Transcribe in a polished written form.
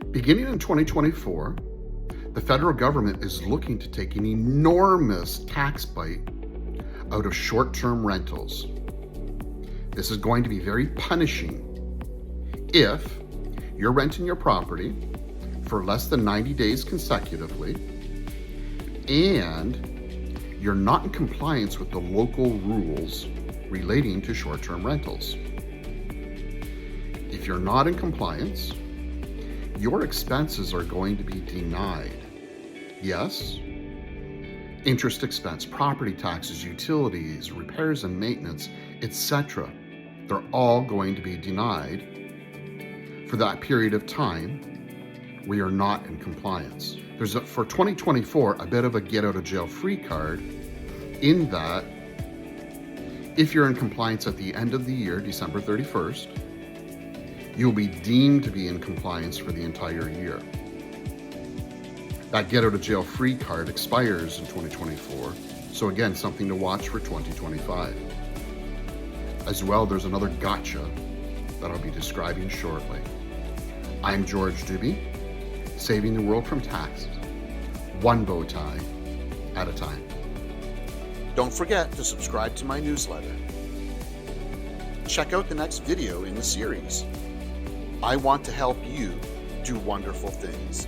Beginning in 2024, the federal government is looking to take an enormous tax bite out of short-term rentals. This is going to be very punishing if you're renting your property for less than 90 days consecutively and you're not in compliance with the local rules relating to short-term rentals. If you're not in compliance, your expenses are going to be denied. Yes, interest expense, property taxes, utilities, repairs and maintenance, etc. They're all going to be denied for that period of time where you're not in compliance. There's, for 2024, a bit of a get out of jail free card in that if you're in compliance at the end of the year, December 31st, you'll be deemed to be in compliance for the entire year. That get out of jail free card expires in 2024, so again, something to watch for 2025. As well, there's another gotcha that I'll be describing shortly. I'm George Duby, saving the world from taxes, one bow tie at a time. Don't forget to subscribe to my newsletter. Check out the next video in the series. I want to help you do wonderful things.